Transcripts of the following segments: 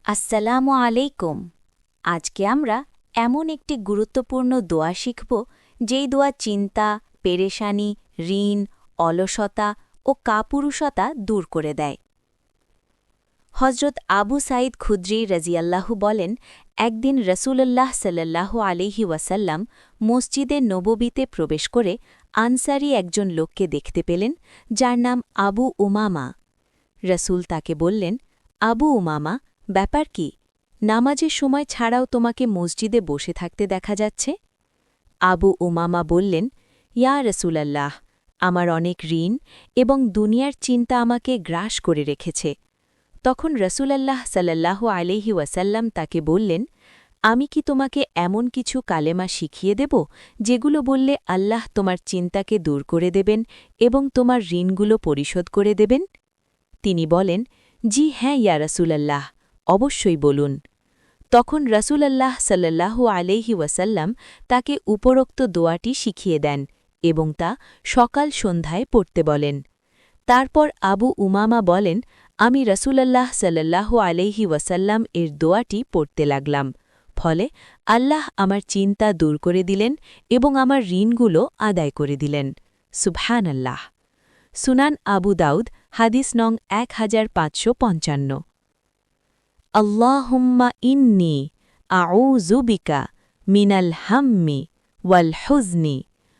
আসসালামু আলাইকুম। আজকে আমরা এমন একটি গুরুত্বপূর্ণ দোয়া শিখব যেই দোয়া চিন্তা, পেরেশানি, ঋণ, অলসতা ও কাপুরুষতা দূর করে দেয়। হজরত আবু সাঈদ খুদ্রি রাজিয়াল্লাহু বলেন, একদিন রসুলল্লাহ সাল্লাল্লাহু আলাইহি ওয়াসাল্লাম মসজিদে নববীতে প্রবেশ করে আনসারি একজন লোককে দেখতে পেলেন, যার নাম আবু উমামা। রসুল তাকে বললেন, আবু উমামা, ব্যাপার কি? নামাজের সময় ছাড়াও তোমাকে মসজিদে বসে থাকতে দেখা যাচ্ছে। আবু উমামা বললেন, ইয়া রসুলাল্লাহ, আমার অনেক ঋণ এবং দুনিয়ার চিন্তা আমাকে গ্রাস করে রেখেছে। তখন রসুলাল্লাহ সাল্লাল্লাহু আলাইহি ওয়াসাল্লাম তাকে বললেন, আমি কি তোমাকে এমন কিছু কালেমা শিখিয়ে দেব যেগুলো বললে আল্লাহ তোমার চিন্তাকে দূর করে দেবেন এবং তোমার ঋণগুলো পরিশোধ করে দেবেন? তিনি বলেন, জি হ্যাঁ ইয়া রসুলাল্লাহ, অবশ্যই বলুন। তখন রসুলাল্লাহ সাল্লাল্লাহু আলাইহি ওয়াসাল্লাম তাকে উপরোক্ত দোয়াটি শিখিয়ে দেন এবং তা সকাল সন্ধ্যায় পড়তে বলেন। তারপর আবু উমামা বলেন, আমি রসুলাল্লাহ সাল্লাল্লাহু আলাইহি ওয়াসাল্লাম এর দোয়াটি পড়তে লাগলাম। ফলে আল্লাহ আমার চিন্তা দূর করে দিলেন এবং আমার ঋণগুলো আদায় করে দিলেন। সুবহানাল্লাহ। সুনান আবু দাউদ, হাদিস নং 1555। আল্লাহুম্মা ইন্নী আউযু বিকা মিনাল হাম্মি ওয়াল হুজনি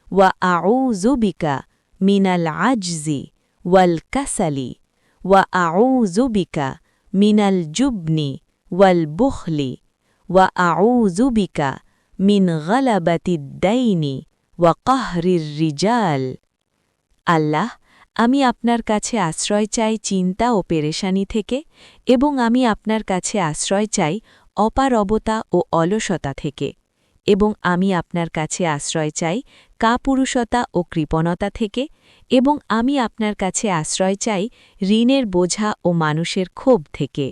ওয়া আউযু বিকা মিনাল আজজি ওয়াল কাসালি ওয়া আউযু বিকা মিনাল জুবনি ওয়াল বুখলি ওয়া আউযু বিকা মিন গালাবাতিদ দাইনি ওয়া কাহরির রিজাল। আল্লাহ, আমি আপনার কাছে আশ্রয় চাই চিন্তা ও পেরেশানি থেকে, এবং আমি আপনার কাছে আশ্রয় চাই অপারগতা ও অলসতা থেকে, এবং আমি আপনার কাছে আশ্রয় চাই কাপুরুষতা ও কৃপণতা থেকে, এবং আমি আপনার কাছে আশ্রয় চাই ঋণের বোঝা ও মানুষের ক্ষোভ থেকে।